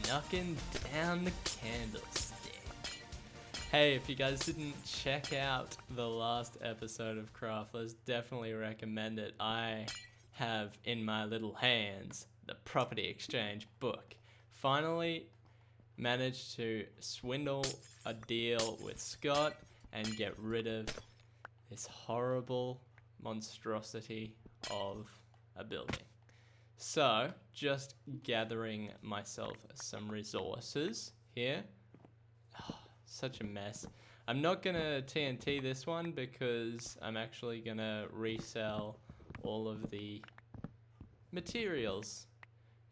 knocking down the candlestick. Hey, if you guys didn't check out the last episode of Craftless, definitely recommend it. I have in my little hands the property exchange book. Finally managed to swindle a deal with Scott and get rid of this horrible monstrosity of a building. So, just gathering myself some resources here. Oh, such a mess. I'm not gonna TNT this one because I'm actually gonna resell all of the materials.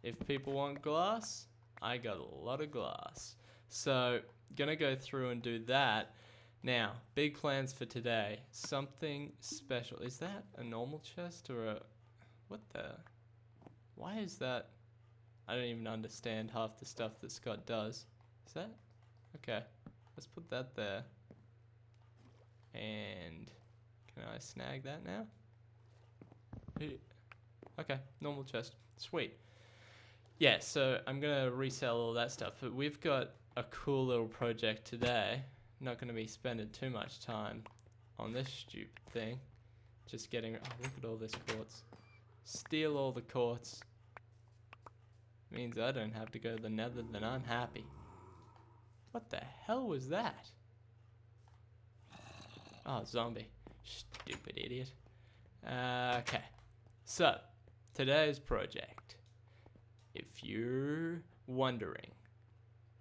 If people want glass, I got a lot of glass. So, gonna go through and do that. Now, big plans for today. Something special. Is that a normal chest or a... What the... Why is that? I don't even understand half the stuff that Scott does. Is that? Okay. Let's put that there. And can I snag that now? Okay, normal chest. Sweet. Yeah, so I'm going to resell all that stuff. But we've got a cool little project today. Not going to be spending too much time on this stupid thing. Just getting... Oh, look at all this quartz. Steal all the quartz. Means I don't have to go to the nether, then I'm happy. What the hell was that? Oh, zombie. Stupid idiot. Okay. So, today's project. If you're wondering,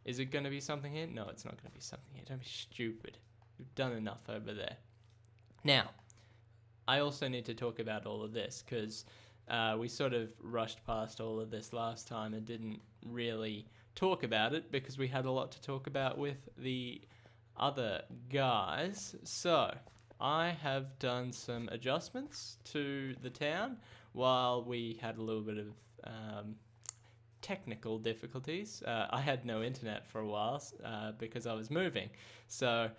is it going to be something here? No, it's not going to be something here. Don't be stupid. You've done enough over there. Now, I also need to talk about all of this because we sort of rushed past all of this last time and didn't really talk about it because we had a lot to talk about with the other guys. So, I have done some adjustments to the town while we had a little bit of technical difficulties. I had no internet for a while because I was moving. So,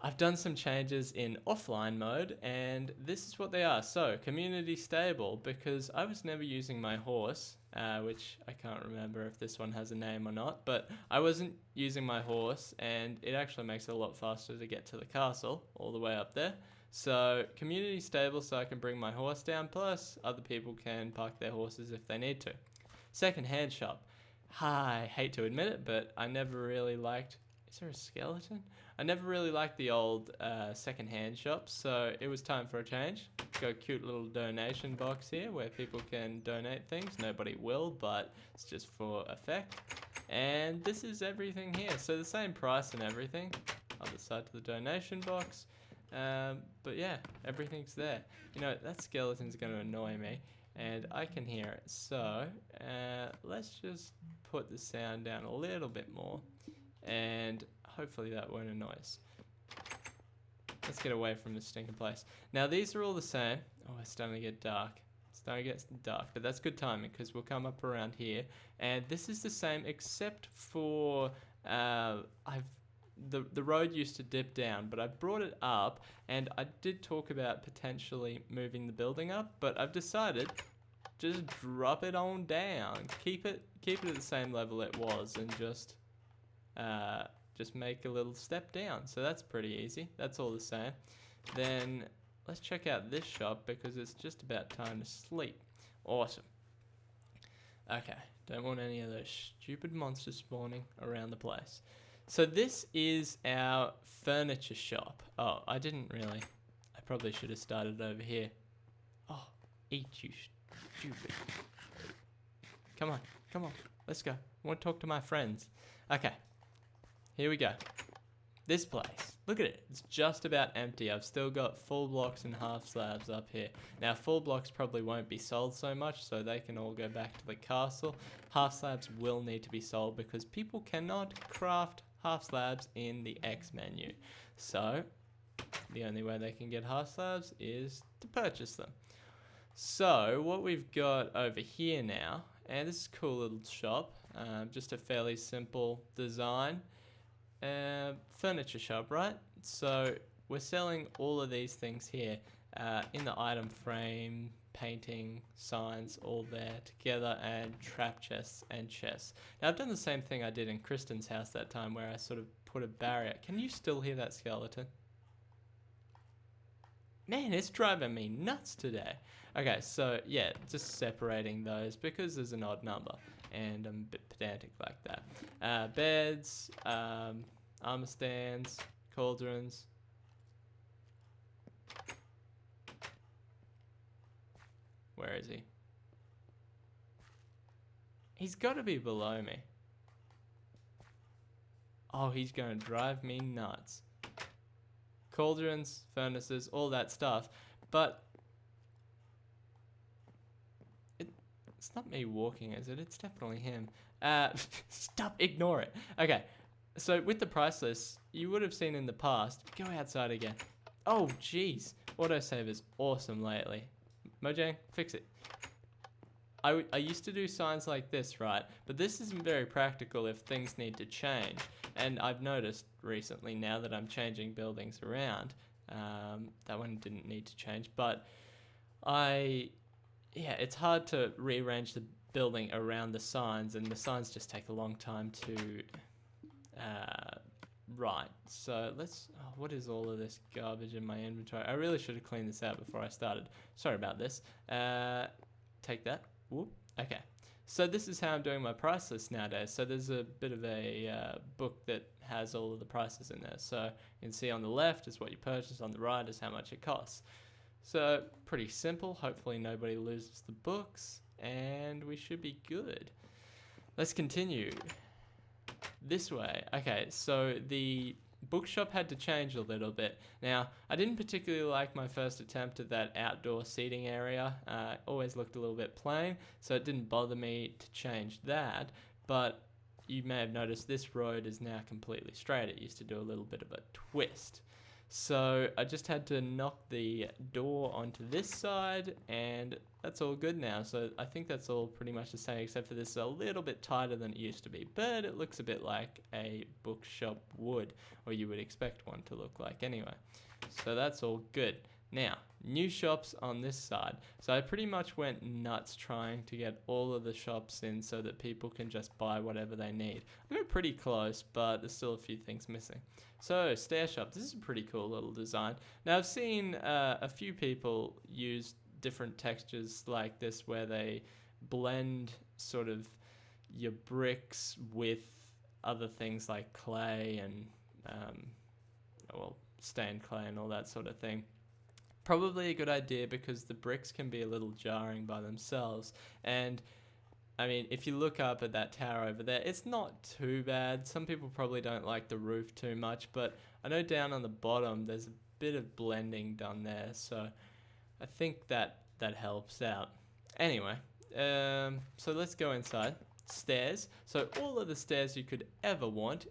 I've done some changes in offline mode, and this is what they are. So, community stable, because I was never using my horse, which I can't remember if this one has a name or not, but I wasn't using my horse, and it actually makes it a lot faster to get to the castle, all the way up there. So, community stable so I can bring my horse down, plus other people can park their horses if they need to. Second-hand shop. I hate to admit it, but I never really liked... Is there a skeleton? I never really liked the old second-hand shops, so it was time for a change. Got a cute little donation box here where people can donate things. Nobody will, but it's just for effect. And this is everything here. So the same price and everything. Other side to the donation box. But yeah, everything's there. You know, that skeleton's going to annoy me, and I can hear it. So let's just put the sound down a little bit more. And hopefully that won't annoy us. Let's get away from this stinking place. Now these are all the same. Oh, it's starting to get dark. It's starting to get dark, but that's good timing because we'll come up around here. And this is the same except for the road used to dip down, but I brought it up, and I did talk about potentially moving the building up, but I've decided just drop it on down. Keep it at the same level it was, and just make a little step down. So that's pretty easy. That's all the same. Then let's check out this shop because it's just about time to sleep. Awesome. Okay, don't want any of those stupid monsters spawning around the place. So this is our furniture shop. Oh, I probably should have started over here. Oh, eat you stupid. Come on, let's go. I want to talk to my friends. Okay. Here we go. This place. Look at it. It's just about empty. I've still got full blocks and half slabs up here. Now, full blocks probably won't be sold so much, so they can all go back to the castle. Half slabs will need to be sold because people cannot craft half slabs in the X menu. So, the only way they can get half slabs is to purchase them. So, what we've got over here now, and this is a cool little shop, just a fairly simple design. Furniture shop, right? So we're selling all of these things here. in the item frame, painting, signs, all there together, and trap chests and chests. Now I've done the same thing I did in Kristen's house that time where I sort of put a barrier. Can you still hear that skeleton? Man, it's driving me nuts today. Okay, so yeah, just separating those because there's an odd number and I'm a bit pedantic like that. Beds, armor stands, cauldrons. Where is he? He's got to be below me. Oh, he's going to drive me nuts. Cauldrons, furnaces, all that stuff. But it's not me walking, is it? It's definitely him. Stop, ignore it. Okay, so with the price list, you would have seen in the past. Go outside again. Oh, jeez. Autosave is awesome lately. Mojang, fix it. I used to do signs like this, right? But this isn't very practical if things need to change. And I've noticed recently, now that I'm changing buildings around, that one didn't need to change. But it's hard to rearrange the building around the signs, and the signs just take a long time to write. So what is all of this garbage in my inventory? I really should have cleaned this out before I started. Sorry about this. Take that. Whoop. Okay. So this is how I'm doing my price list nowadays. So there's a bit of a book that has all of the prices in there. So you can see on the left is what you purchase, on the right is how much it costs. So pretty simple. Hopefully nobody loses the books, and we should be good. Let's continue this way. Okay, so the bookshop had to change a little bit. Now, I didn't particularly like my first attempt at that outdoor seating area. Always looked a little bit plain, so it didn't bother me to change that. But you may have noticed this road is now completely straight. It used to do a little bit of a twist. So I just had to knock the door onto this side, and that's all good now. So I think that's all pretty much the same, except for this is a little bit tighter than it used to be, but it looks a bit like a bookshop would, or you would expect one to look like anyway. So that's all good. Now, new shops on this side. So I pretty much went nuts trying to get all of the shops in so that people can just buy whatever they need. I got pretty close, but there's still a few things missing. So, stair shop. This is a pretty cool little design. Now, I've seen a few people use different textures like this where they blend sort of your bricks with other things like clay and, stained clay and all that sort of thing. Probably a good idea because the bricks can be a little jarring by themselves. And I mean, if you look up at that tower over there, it's not too bad. Some people probably don't like the roof too much, but I know down on the bottom there's a bit of blending done there, so I think that helps out. Anyway, so let's go inside. Stairs. So all of the stairs you could ever want,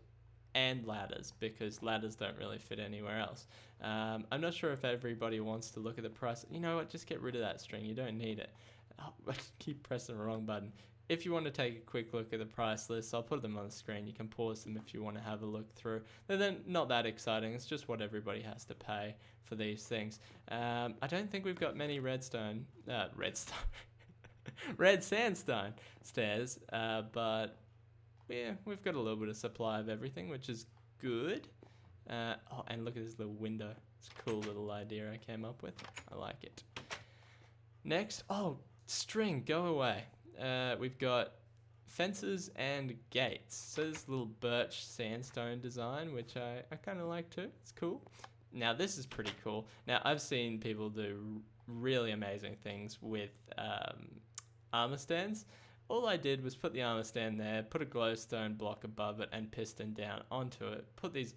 and ladders, because ladders don't really fit anywhere else. I'm not sure if everybody wants to look at the price. You know what, just get rid of that string, you don't need it. Oh, I keep pressing the wrong button. If you want to take a quick look at the price list, I'll put them on the screen. You can pause them if you want to have a look through. They're not that exciting, it's just what everybody has to pay for these things. I don't think we've got many red sandstone stairs, but yeah, we've got a little bit of supply of everything, which is good. And look at this little window. It's a cool little idea I came up with. I like it. Next, string, go away. We've got fences and gates. So this little birch sandstone design, which I kind of like too. It's cool. Now this is pretty cool. Now I've seen people do really amazing things with armor stands. All I did was put the armor stand there, put a glowstone block above it, and piston down onto it. Put these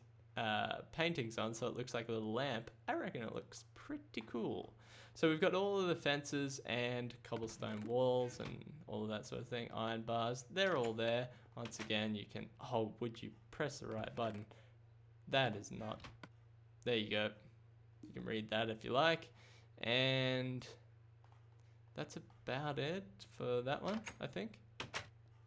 paintings on so it looks like a little lamp. I reckon it looks pretty cool. So we've got all of the fences and cobblestone walls and all of that sort of thing. Iron bars, they're all there. Once again, you can... Oh, would you press the right button? That is not... There you go. You can read that if you like. And that's about it for that one, I think.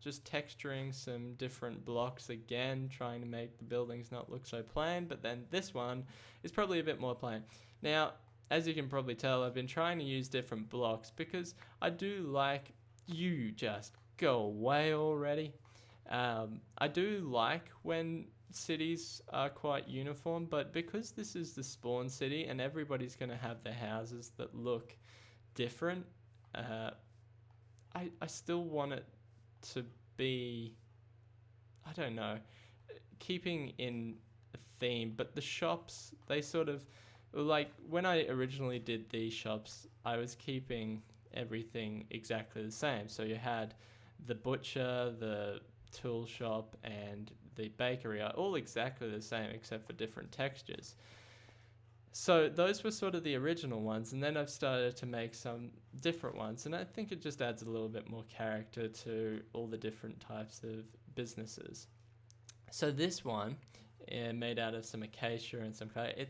Just texturing some different blocks again, trying to make the buildings not look so plain, but then this one is probably a bit more plain. Now, as you can probably tell, I've been trying to use different blocks because I do like, you just go away already. I do like when cities are quite uniform, but because this is the spawn city and everybody's going to have their houses that look different, I still want it to be, I don't know, keeping in a theme, but the shops, they sort of, like when I originally did these shops, I was keeping everything exactly the same. So you had the butcher, the tool shop, and the bakery are all exactly the same except for different textures. So those were sort of the original ones, and then I've started to make some different ones, and I think it just adds a little bit more character to all the different types of businesses. So this one, made out of some acacia and some clay,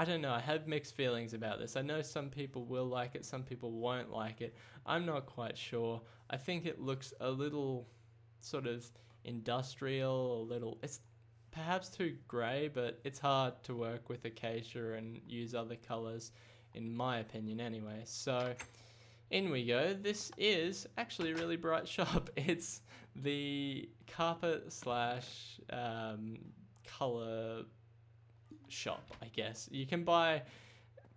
I don't know, I have mixed feelings about this. I know some people will like it, some people won't like it. I'm not quite sure. I think it looks a little sort of industrial, it's perhaps too grey, but it's hard to work with acacia and use other colours, in my opinion anyway. So in we go. This is actually a really bright shop. It's the carpet slash colour shop, I guess. You can buy,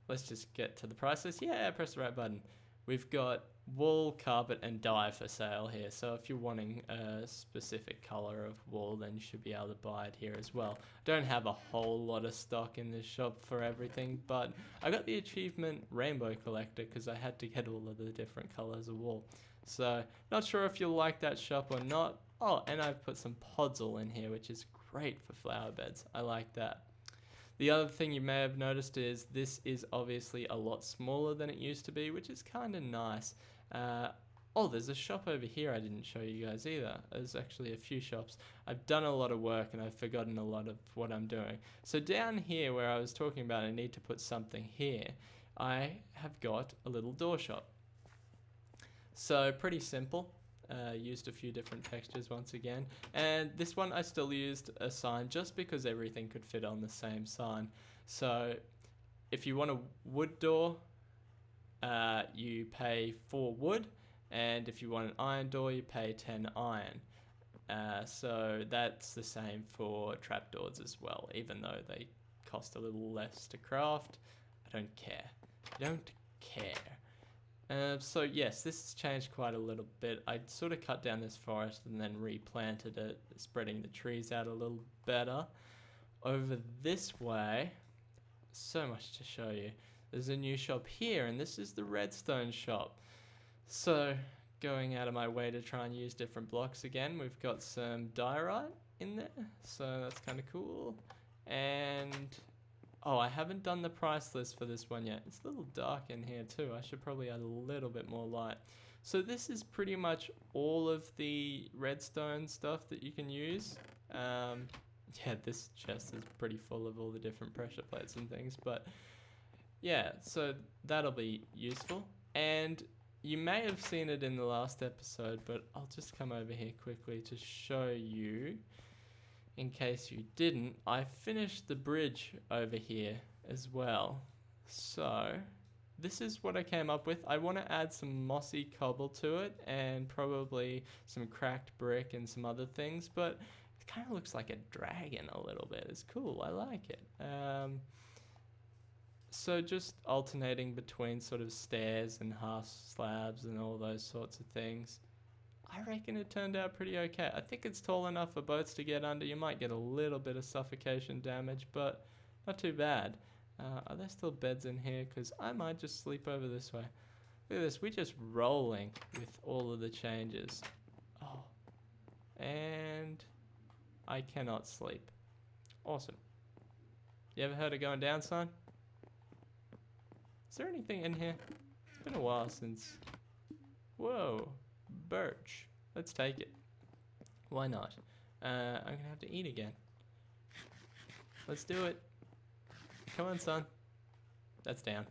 let's just get to the prices. Yeah, press the right button. We've got wool, carpet, and dye for sale here. So if you're wanting a specific color of wool, then you should be able to buy it here as well. Don't have a whole lot of stock in this shop for everything, but I got the achievement Rainbow Collector because I had to get all of the different colors of wool. So not sure if you'll like that shop or not. Oh, and I've put some podzol in here, which is great for flower beds. I like that. The other thing you may have noticed is this is obviously a lot smaller than it used to be, which is kind of nice. There's a shop over here I didn't show you guys either. There's actually a few shops. I've done a lot of work and I've forgotten a lot of what I'm doing. So down here where I was talking about I need to put something here, I have got a little door shop. So pretty simple. Used a few different textures once again, and this one I still used a sign just because everything could fit on the same sign. So if you want a wood door, you pay 4 wood, and if you want an iron door, you pay 10 iron. So that's the same for trapdoors as well, even though they cost a little less to craft. I don't care. I don't care. So yes, this has changed quite a little bit. I sort of cut down this forest and then replanted it, spreading the trees out a little better. Over this way, so much to show you. There's a new shop here, and this is the redstone shop. So going out of my way to try and use different blocks again, we've got some diorite in there, so that's kind of cool. And I haven't done the price list for this one yet. It's a little dark in here too. I should probably add a little bit more light. So this is pretty much all of the redstone stuff that you can use. Yeah, this chest is pretty full of all the different pressure plates and things, but yeah, so that'll be useful. And you may have seen it in the last episode, but I'll just come over here quickly to show you. In case you didn't, I finished the bridge over here as well. So this is what I came up with. I want to add some mossy cobble to it and probably some cracked brick and some other things, but it kind of looks like a dragon a little bit. It's cool. I like it. So just alternating between sort of stairs and half slabs and all those sorts of things. I reckon it turned out pretty okay. I think it's tall enough for boats to get under. You might get a little bit of suffocation damage, but not too bad. Are there still beds in here? Because I might just sleep over this way. Look at this. We're just rolling with all of the changes. Oh. And I cannot sleep. Awesome. You ever heard of going down, son? Is there anything in here? It's been a while since... Whoa. Birch. Let's take it. Why not? I'm gonna have to eat again. Let's do it. Come on, son. That's down.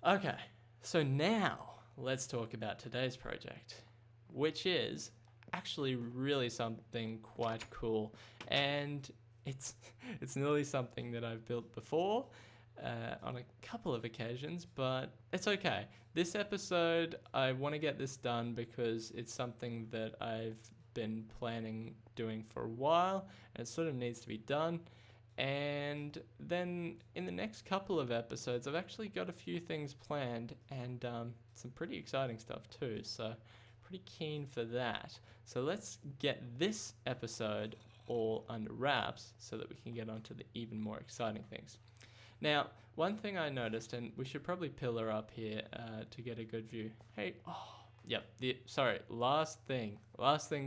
Okay, so now let's talk about today's project, which is actually really something quite cool. And it's it's nearly something that I've built before on a couple of occasions, but it's okay. This episode, I want to get this done because it's something that I've been planning doing for a while, and it sort of needs to be done. And then in the next couple of episodes, I've actually got a few things planned and some pretty exciting stuff too. So, pretty keen for that. So, let's get this episode all under wraps so that we can get on to the even more exciting things. Now, one thing I noticed, and we should probably pillar up here to get a good view. Hey, yep. Last thing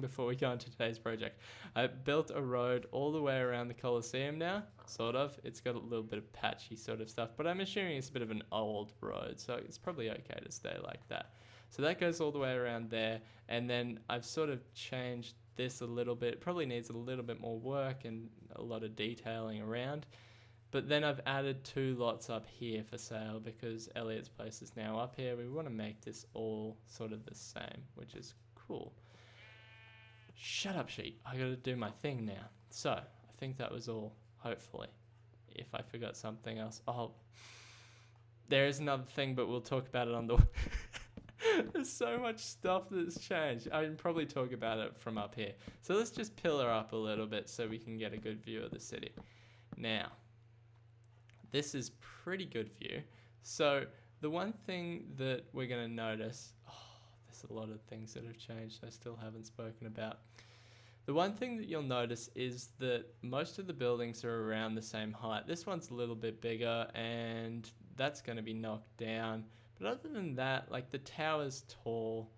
before we go into today's project. I built a road all the way around the Colosseum now, sort of. It's got a little bit of patchy sort of stuff, but I'm assuming it's a bit of an old road, so it's probably okay to stay like that. So that goes all the way around there, and then I've sort of changed this a little bit. It probably needs a little bit more work and a lot of detailing around. But then I've added 2 lots up here for sale because Elliot's place is now up here. We want to make this all sort of the same, which is cool. Shut up, sheep. I gotta do my thing now. So, I think that was all, hopefully. If I forgot something else. There is another thing, but we'll talk about it on the... There's so much stuff that's changed. I can probably talk about it from up here. So let's just pillar up a little bit so we can get a good view of the city. Now, this is pretty good view. So the one thing that we're going to notice, there's a lot of things that have changed I still haven't spoken about. The one thing that you'll notice is that most of the buildings are around the same height. This one's a little bit bigger and that's going to be knocked down. But other than that, like the tower's tall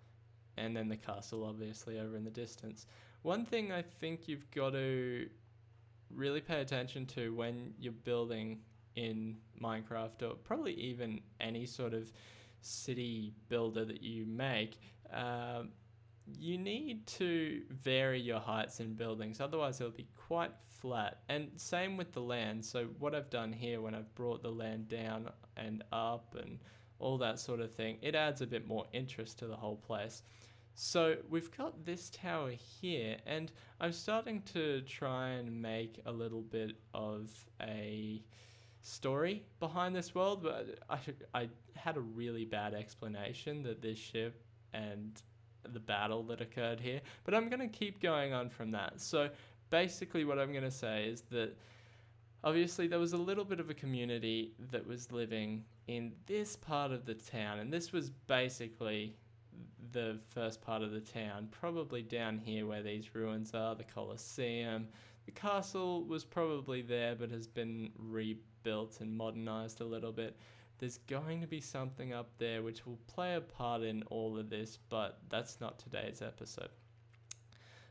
and then the castle obviously over in the distance. One thing I think you've got to really pay attention to when you're building in Minecraft, or probably even any sort of city builder that you make, you need to vary your heights in buildings, otherwise it'll be quite flat. And same with the land. So what I've done here, when I've brought the land down and up and all that sort of thing, it adds a bit more interest to the whole place. So we've got this tower here, and I'm starting to try and make a little bit of a story behind this world, but I had a really bad explanation that this ship and the battle that occurred here, but I'm going to keep going on from that. So basically what I'm going to say is that obviously there was a little bit of a community that was living in this part of the town, and this was basically the first part of the town, probably down here where these ruins are, the Colosseum. The castle was probably there but has been rebuilt and modernized a little bit. There's going to be something up there which will play a part in all of this, but that's not today's episode.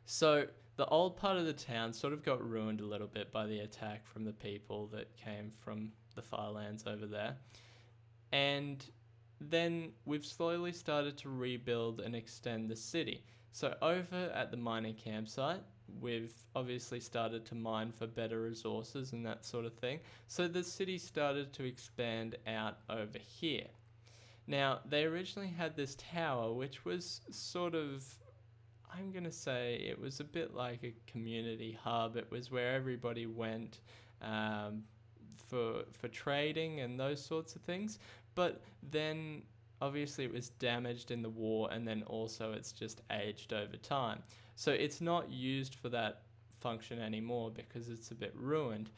So the old part of the town sort of got ruined a little bit by the attack from the people that came from the far lands over there. And then we've slowly started to rebuild and extend the city. So over at the mining campsite, we've obviously started to mine for better resources and that sort of thing. So the city started to expand out over here. Now, they originally had this tower, which was sort of, I'm going to say, it was a bit like a community hub. It was where everybody went for trading and those sorts of things. But then obviously it was damaged in the war, and then also it's just aged over time. So it's not used for that function anymore because it's a bit ruined.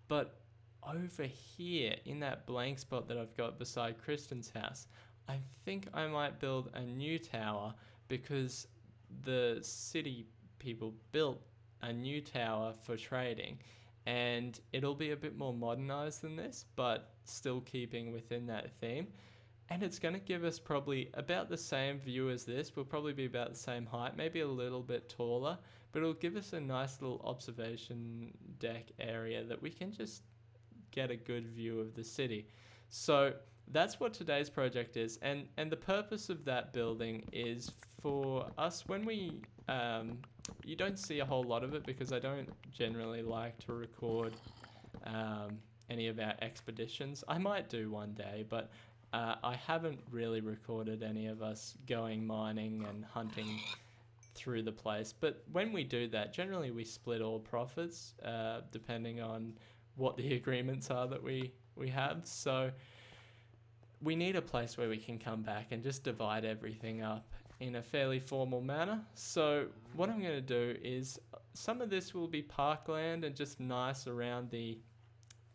But over here in that blank spot that I've got beside Kristen's house, I think I might build a new tower because the city people built a new tower for trading, and it'll be a bit more modernized than this, but still keeping within that theme. And it's going to give us probably about the same view as this. We'll probably be about the same height, maybe a little bit taller, but it'll give us a nice little observation deck area that we can just get a good view of the city. So that's what today's project is. And the purpose of that building is for us when we, you don't see a whole lot of it because I don't generally like to record any of our expeditions. I might do one day, but I haven't really recorded any of us going mining and hunting through the place. But when we do that, generally we split all profits, depending on what the agreements are that we have. So we need a place where we can come back and just divide everything up in a fairly formal manner. So what I'm going to do is some of this will be parkland and just nice around the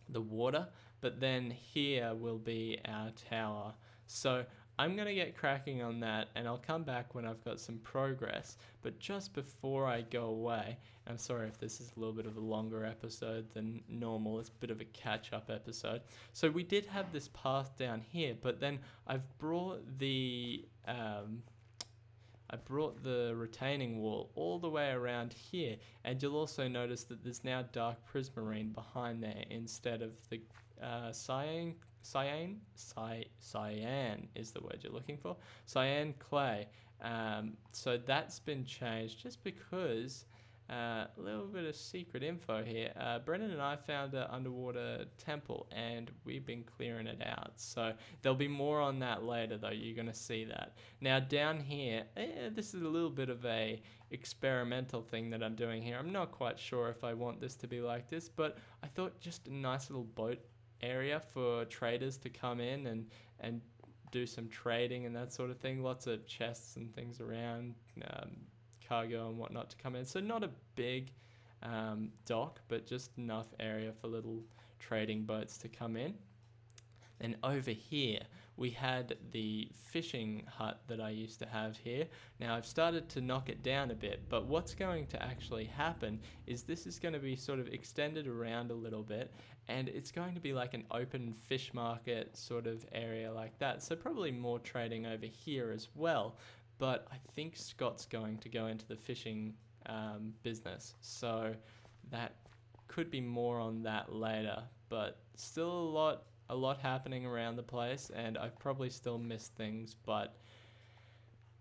water, but then here will be our tower. So I'm going to get cracking on that, and I'll come back when I've got some progress. But just before I go away, I'm sorry if this is a little bit of a longer episode than normal, it's a bit of a catch-up episode. So we did have this path down here, but then I've brought the retaining wall all the way around here, and you'll also notice that there's now dark prismarine behind there instead of the cyan is the word you're looking for. Cyan clay. So that's been changed just because a little bit of secret info here. Brennan and I found an underwater temple and we've been clearing it out. So there'll be more on that later though. You're going to see that. Now down here, this is a little bit of a experimental thing that I'm doing here. I'm not quite sure if I want this to be like this, but I thought just a nice little boat area for traders to come in and do some trading and that sort of thing. Lots of chests and things around, cargo and whatnot to come in. So not a big dock, but just enough area for little trading boats to come in. Then over here, we had the fishing hut that I used to have here. Now I've started to knock it down a bit, but what's going to actually happen is this is going to be sort of extended around a little bit, and it's going to be like an open fish market sort of area like that. So probably more trading over here as well, but I think Scott's going to go into the fishing business. So that could be more on that later, but still a lot happening around the place, and I've probably still missed things, but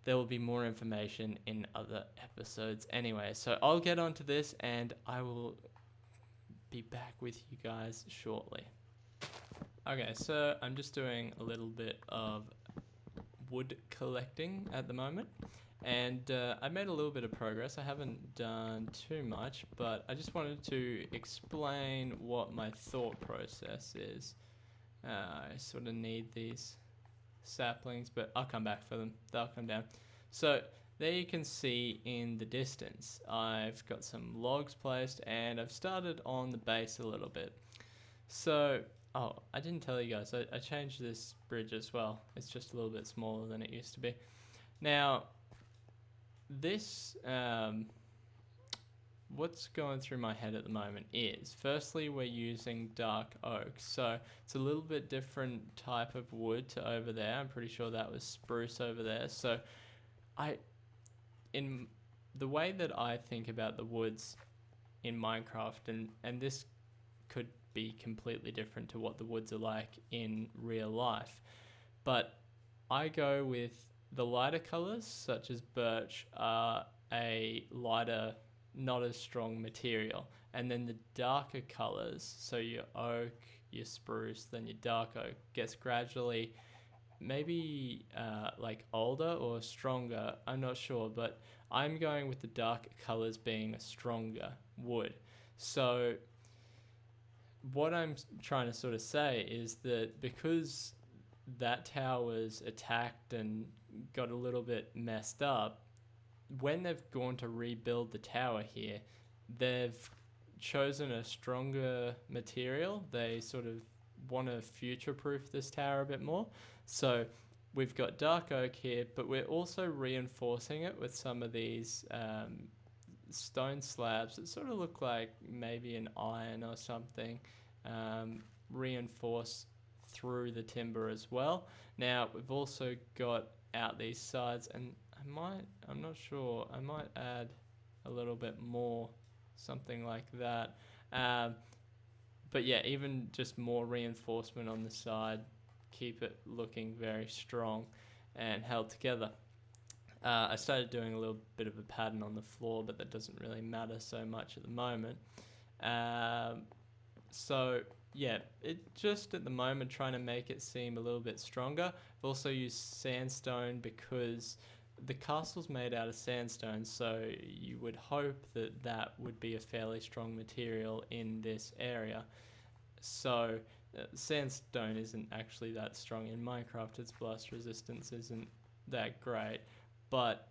there will be more information in other episodes anyway. So I'll get onto this and I will be back with you guys shortly. Okay, so I'm just doing a little bit of wood collecting at the moment, and I made a little bit of progress. I haven't done too much, but I just wanted to explain what my thought process is. I sort of need these saplings, but I'll come back for them. They'll come down. So there you can see in the distance, I've got some logs placed and I've started on the base a little bit. So, I didn't tell you guys, I changed this bridge as well. It's just a little bit smaller than it used to be. Now, this, what's going through my head at the moment is, firstly, we're using dark oak. So it's a little bit different type of wood to over there. I'm pretty sure that was spruce over there. So in the way that I think about the woods in Minecraft, and this could be completely different to what the woods are like in real life, but I go with the lighter colors, such as birch, are a lighter, not as strong material, and then the darker colors, so your oak, your spruce, then your dark oak, gets gradually maybe like older or stronger, I'm not sure, but I'm going with the dark colors being a stronger wood. So what I'm trying to sort of say is that because that tower was attacked and got a little bit messed up, when they've gone to rebuild the tower here, they've chosen a stronger material. They sort of want to future-proof this tower a bit more. So we've got dark oak here, but we're also reinforcing it with some of these stone slabs that sort of look like maybe an iron or something, reinforced through the timber as well. Now we've also got out these sides, and I'm not sure, I might add a little bit more, something like that. But yeah, even just more reinforcement on the side, keep it looking very strong and held together. I started doing a little bit of a pattern on the floor, but that doesn't really matter so much at the moment. So yeah, it just at the moment trying to make it seem a little bit stronger. I've also used sandstone because the castle's made out of sandstone, so you would hope that that would be a fairly strong material in this area. So sandstone isn't actually that strong in Minecraft. Its blast resistance isn't that great, but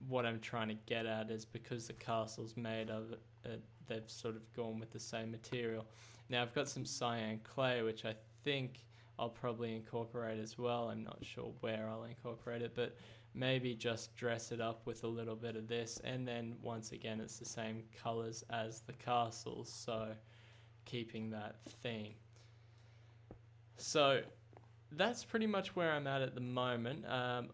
what I'm trying to get at is because the castle's made of it, they've sort of gone with the same material. Now I've got some cyan clay, which I think I'll probably incorporate as well. I'm not sure where I'll incorporate it, but maybe just dress it up with a little bit of this, and then once again it's the same colors as the castles, so keeping that theme. So that's pretty much where I'm at the moment.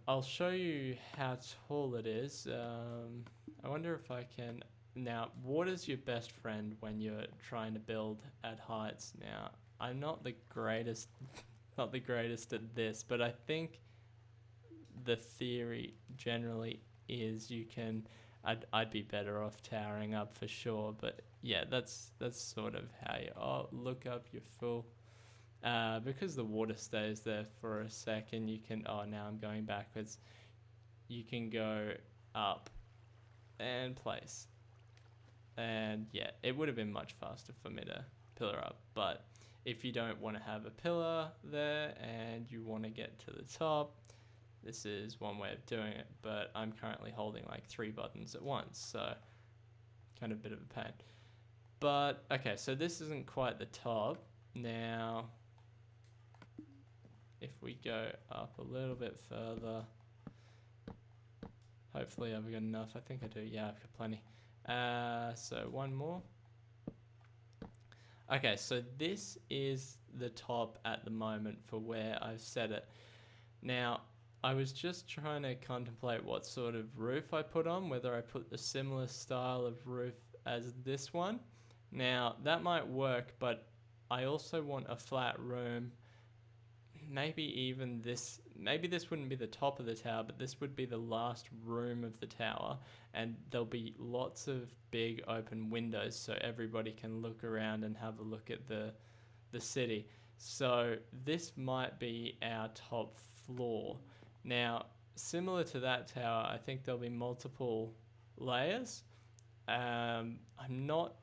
I'll show you how tall it is. I wonder if I can. Now, water's your best friend when you're trying to build at heights. Now, I'm not the greatest at this, but I think the theory generally is you can. I'd be better off towering up for sure, but yeah, that's sort of how you look up your full. Because the water stays there for a second, you can. Oh, now I'm going backwards. You can go up and place, and yeah, it would have been much faster for me to pillar up, but if you don't want to have a pillar there and you want to get to the top, this is one way of doing it, but I'm currently holding like 3 buttons at once, so kind of a bit of a pain. But okay, so this isn't quite the top. Now, if we go up a little bit further, hopefully I've got enough. I think I do. Yeah, I've got plenty. So one more. Okay, so this is the top at the moment for where I've set it. Now, I was just trying to contemplate what sort of roof I put on, whether I put a similar style of roof as this one. Now, that might work, but I also want a flat room. Maybe this wouldn't be the top of the tower, but this would be the last room of the tower, and there'll be lots of big open windows so everybody can look around and have a look at the city. So this might be our top floor. Now, similar to that tower, I think there'll be multiple layers. I'm not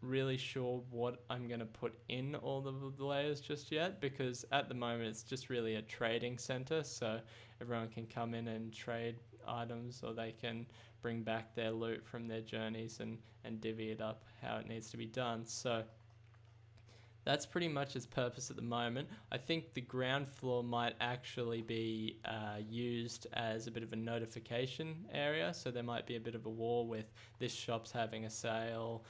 really sure what I'm going to put in all of the layers just yet, because at the moment it's just really a trading center, so everyone can come in and trade items, or they can bring back their loot from their journeys and divvy it up how it needs to be done. So that's pretty much its purpose at the moment. I think the ground floor might actually be used as a bit of a notification area. So there might be a bit of a wall with this shop's having a sale,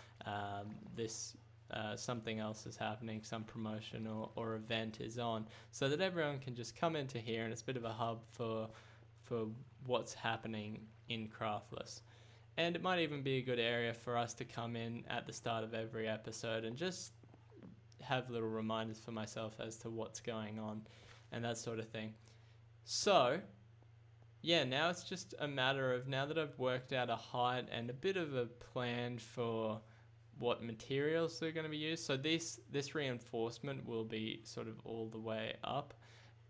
something else is happening, some promotion or event is on, so that everyone can just come into here, and it's a bit of a hub for what's happening in Craftless. And it might even be a good area for us to come in at the start of every episode and just have little reminders for myself as to what's going on and that sort of thing. So yeah, now it's just a matter of, now that I've worked out a height and a bit of a plan for what materials are going to be used. So this reinforcement will be sort of all the way up,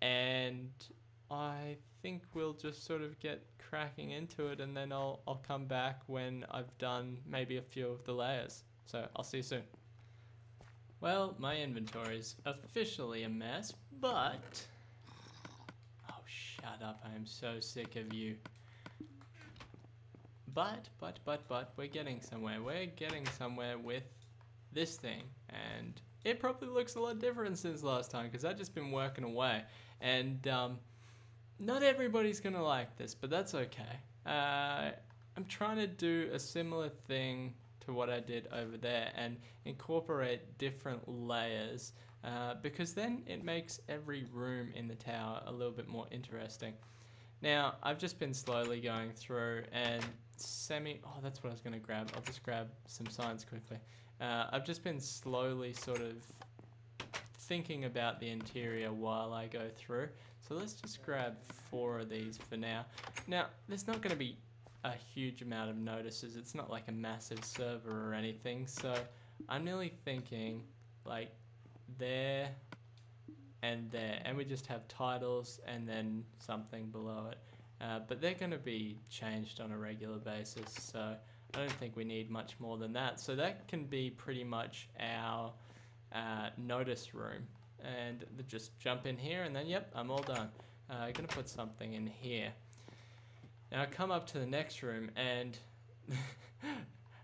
and I think we'll just sort of get cracking into it, and then I'll come back when I've done maybe a few of the layers. So I'll see you soon. Well, my inventory's officially a mess, but... Oh, shut up, I am so sick of you. But, we're getting somewhere. We're getting somewhere with this thing, and it probably looks a lot different since last time, because I've just been working away, and not everybody's gonna like this, but that's okay. I'm trying to do a similar thing to what I did over there and incorporate different layers, because then it makes every room in the tower a little bit more interesting. Now, I've just been slowly going through and oh, that's what I was going to grab. I'll just grab some signs quickly. I've just been slowly sort of thinking about the interior while I go through. So let's just grab 4 of these for now. Now, there's not going to be a huge amount of notices. It's not like a massive server or anything. So I'm nearly thinking like there and there. And we just have titles and then something below it. but they're going to be changed on a regular basis, so I don't think we need much more than that. So that can be pretty much our notice room, and just jump in here, and then yep, I'm all done. I'm going to put something in here. Now I come up to the next room, and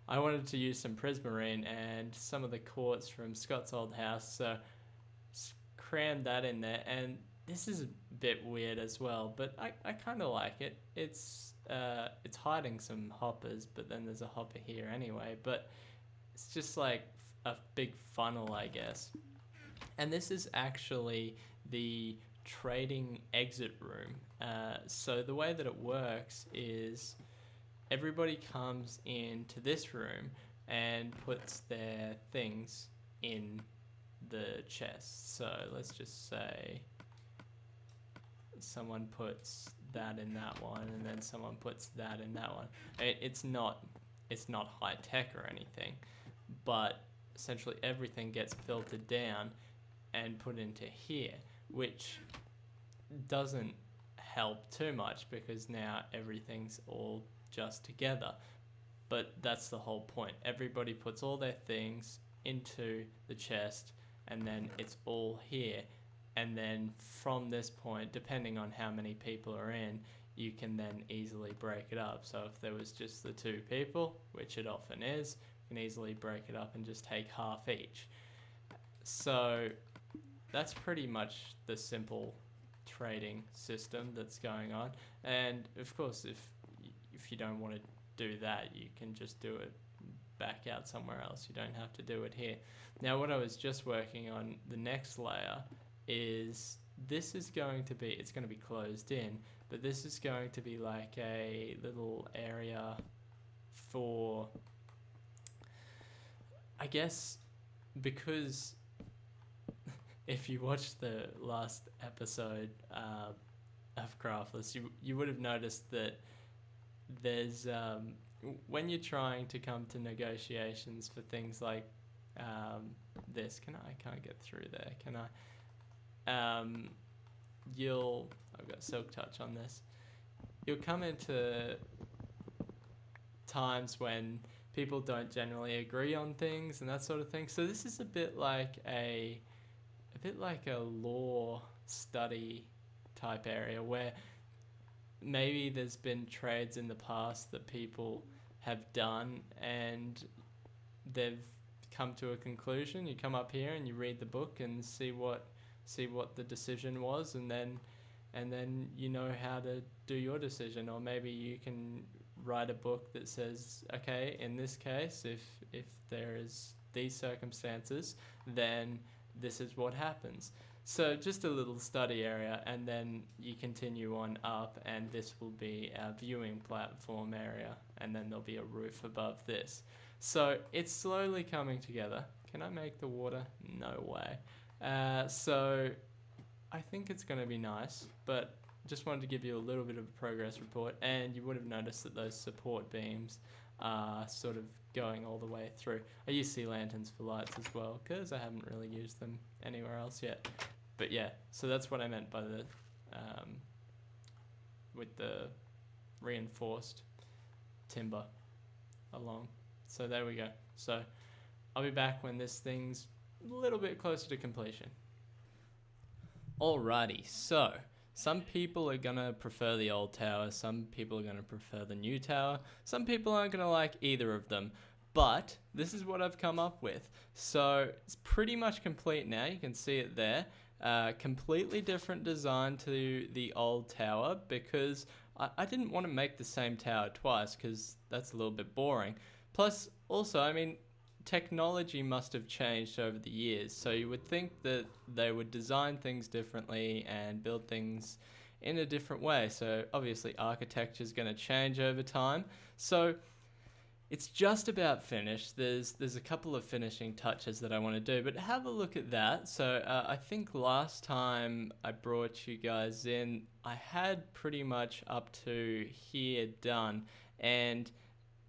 I wanted to use some prismarine and some of the quartz from Scott's old house, so crammed that in there. And this is a bit weird as well, but I kind of like it. It's hiding some hoppers, but then there's a hopper here anyway, but it's just like a big funnel, I guess. And this is actually the trading exit room. So the way that it works is everybody comes into this room and puts their things in the chest. So let's just say someone puts that in that one, and then someone puts that in that one. It's not high tech or anything, but essentially everything gets filtered down and put into here, which doesn't help too much because now everything's all just together. But that's the whole point. Everybody puts all their things into the chest, and then it's all here. And then from this point, depending on how many people are in, you can then easily break it up. So if there was just the 2 people, which it often is, you can easily break it up and just take half each. So that's pretty much the simple trading system that's going on. And of course, if you don't want to do that, you can just do it back out somewhere else. You don't have to do it here. Now, what I was just working on, the next layer, is this is going to be, it's going to be closed in, but this is going to be like a little area for, I guess, because if you watched the last episode of Craftless, you would have noticed that there's when you're trying to come to negotiations for things like this, I can't get through there, can I? I've got silk touch on this. You'll come into times when people don't generally agree on things and that sort of thing. So this is a bit like a law study type area where maybe there's been trades in the past that people have done and they've come to a conclusion. You come up here and you read the book and see what the decision was, and then you know how to do your decision. Or maybe you can write a book that says, okay, in this case, if there is these circumstances, then this is what happens. So just a little study area, and then you continue on up, and this will be our viewing platform area, and then there'll be a roof above this. So it's slowly coming together. Can I make the water? No way. So I think it's going to be nice, but just wanted to give you a little bit of a progress report. And you would have noticed that those support beams are sort of going all the way through. I use sea lanterns for lights as well because I haven't really used them anywhere else yet. But yeah, so that's what I meant by the with the reinforced timber along. So there we go. So I'll be back when this thing's a little bit closer to completion. Alrighty, so some people are gonna prefer the old tower, some people are gonna prefer the new tower, some people aren't gonna like either of them, but this is what I've come up with. So it's pretty much complete now, you can see it there. Completely different design to the old tower because I didn't want to make the same tower twice because that's a little bit boring. Plus, also, I mean, technology must have changed over the years, so you would think that they would design things differently and build things in a different way. So obviously architecture is going to change over time. So it's just about finished. There's a couple of finishing touches that I want to do, but have a look at that. So I think last time I brought you guys in, I had pretty much up to here done, and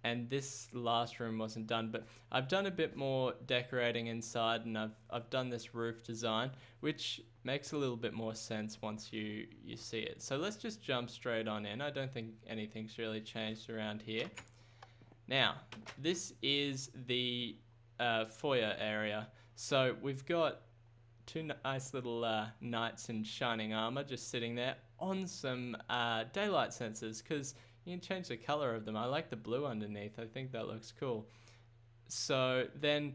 and this last room wasn't done, but I've done a bit more decorating inside, and I've done this roof design, which makes a little bit more sense once you see it. So let's just jump straight on in. I don't think anything's really changed around here. Now, this is the foyer area. So we've got two nice little knights in shining armor just sitting there on some daylight sensors, because you can change the color of them. I like the blue underneath. I think that looks cool. So then,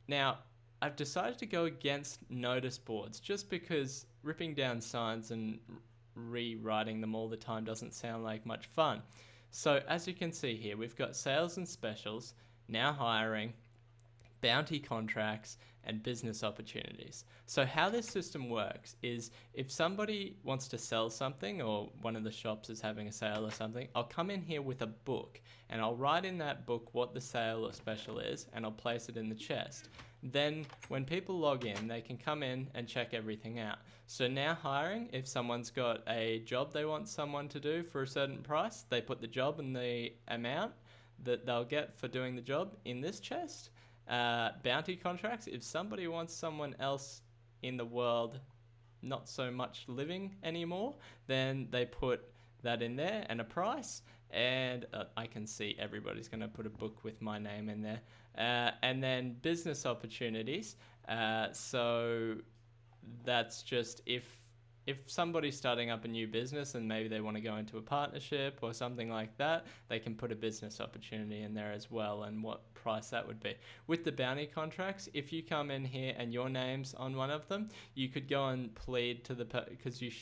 now, I've decided to go against notice boards just because ripping down signs and rewriting them all the time doesn't sound like much fun. So as you can see here, we've got sales and specials, now hiring, bounty contracts, and business opportunities. So how this system works is if somebody wants to sell something, or one of the shops is having a sale or something, I'll come in here with a book and I'll write in that book what the sale or special is, and I'll place it in the chest. Then when people log in, they can come in and check everything out. So now hiring, if someone's got a job they want someone to do for a certain price, they put the job and the amount that they'll get for doing the job in this chest. Bounty contracts, if somebody wants someone else in the world not so much living anymore, then they put that in there and a price, and I can see everybody's going to put a book with my name in there. And then business opportunities, so that's just if somebody's starting up a new business and maybe they want to go into a partnership or something like that, they can put a business opportunity in there as well, and what price that would be. With the bounty contracts, if you come in here and your name's on one of them, you could go and plead to the because you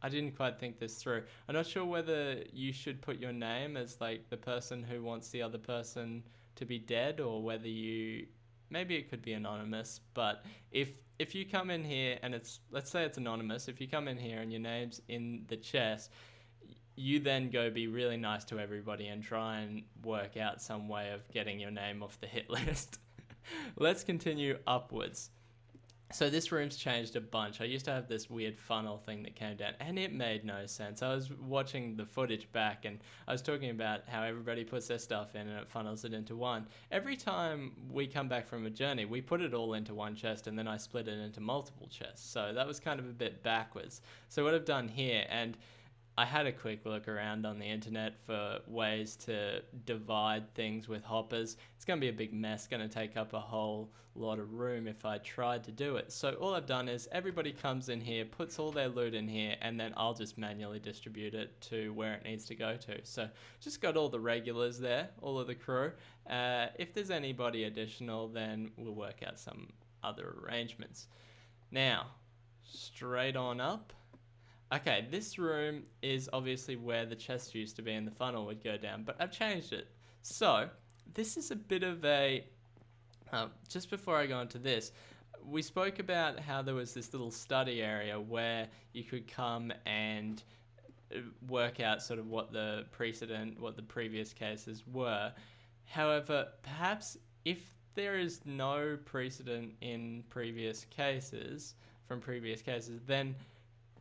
I didn't quite think this through. I'm not sure whether you should put your name as like the person who wants the other person to be dead, or whether you, maybe it could be anonymous. But if you come in here and let's say it's anonymous, if you come in here and your name's in the chest, you then go be really nice to everybody and try and work out some way of getting your name off the hit list. Let's continue upwards. So this room's changed a bunch. I used to have this weird funnel thing that came down, and it made no sense. I was watching the footage back, and I was talking about how everybody puts their stuff in and it funnels it into one. Every time we come back from a journey, we put it all into one chest, and then I split it into multiple chests. So that was kind of a bit backwards. So what I've done here, and I had a quick look around on the internet for ways to divide things with hoppers. It's going to be a big mess, going to take up a whole lot of room if I tried to do it. So all I've done is everybody comes in here, puts all their loot in here, and then I'll just manually distribute it to where it needs to go to. So just got all the regulars there, all of the crew. If there's anybody additional, then we'll work out some other arrangements. Now, straight on up. Okay, this room is obviously where the chest used to be and the funnel would go down, but I've changed it. So, this is a bit of a... just before I go into this, we spoke about how there was this little study area where you could come and work out sort of what the previous cases were. However, perhaps if there is no precedent in previous cases, then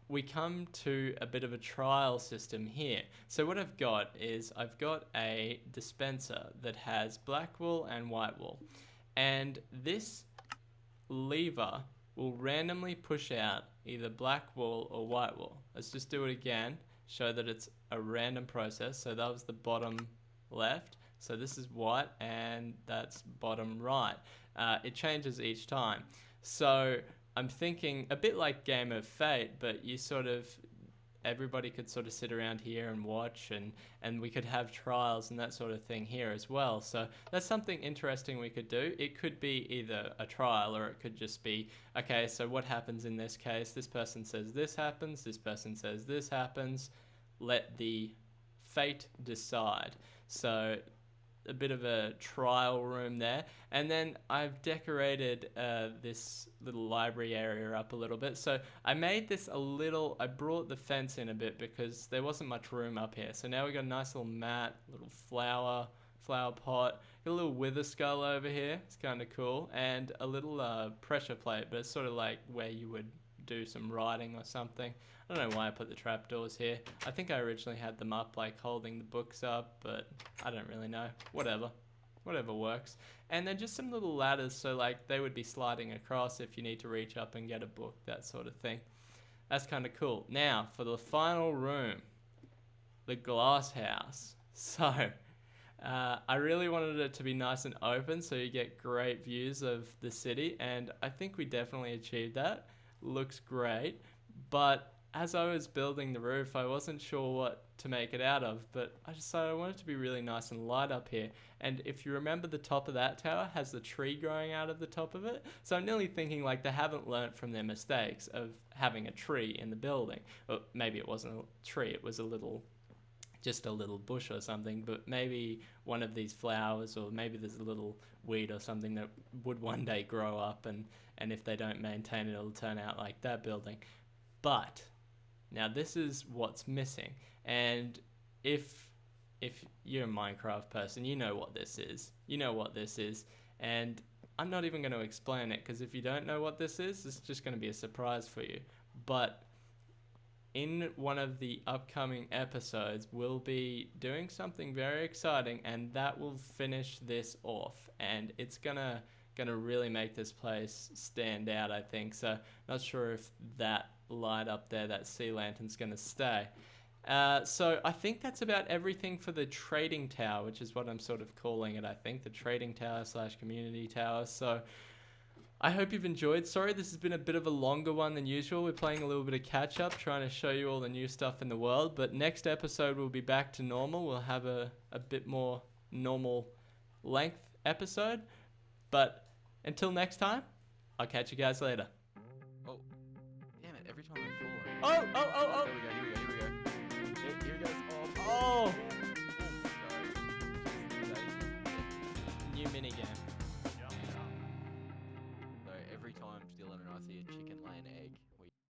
we come to a bit of a trial system here. So what I've got is I've got a dispenser that has black wool and white wool, and this lever will randomly push out either black wool or white wool. Let's just do it again, show that it's a random process. So that was the bottom left, so this is white, and that's bottom right. It changes each time. So I'm thinking a bit like Game of Fate, but everybody could sort of sit around here and watch, and we could have trials and that sort of thing here as well. So that's something interesting we could do. It could be either a trial, or it could just be, okay, so what happens in this case? This person says this happens, this person says this happens. Let the fate decide. So a bit of a trial room there, and then I've decorated this little library area up a little bit. So I made this I brought the fence in a bit because there wasn't much room up here. So now we got a nice little mat, little flower pot, got a little wither skull over here. It's kind of cool, and a little pressure plate, but it's sort of like where you would do some writing or something. I don't know why I put the trapdoors here. I think I originally had them up like holding the books up, but I don't really know. Whatever works. And then just some little ladders, so like they would be sliding across if you need to reach up and get a book, that sort of thing. That's kind of cool. Now for the final room, the glass house. So I really wanted it to be nice and open so you get great views of the city, and I think we definitely achieved that. Looks great, but as I was building the roof, I wasn't sure what to make it out of, but I decided I wanted it to be really nice and light up here. And if you remember, the top of that tower has the tree growing out of the top of it, so I'm nearly thinking like they haven't learnt from their mistakes of having a tree in the building. Or maybe it wasn't a tree, it was just a little bush or something, but maybe one of these flowers, or maybe there's a little weed or something that would one day grow up, and if they don't maintain it, it'll turn out like that building. But now this is what's missing, and if you're a Minecraft person, you know what this is, and I'm not even going to explain it, because if you don't know what this is, it's just going to be a surprise for you. But in one of the upcoming episodes, we'll be doing something very exciting, and that will finish this off, and it's gonna really make this place stand out, I think. So not sure if that light up there, that sea lantern's gonna stay. So I think that's about everything for the trading tower, which is what I'm sort of calling it, I think, the trading tower / community tower. So I hope you've enjoyed. Sorry, this has been a bit of a longer one than usual. We're playing a little bit of catch up, trying to show you all the new stuff in the world. But next episode, we'll be back to normal. We'll have a bit more normal length episode. But until next time, I'll catch you guys later. Oh, damn it. Every time I fall. Oh. Here we go.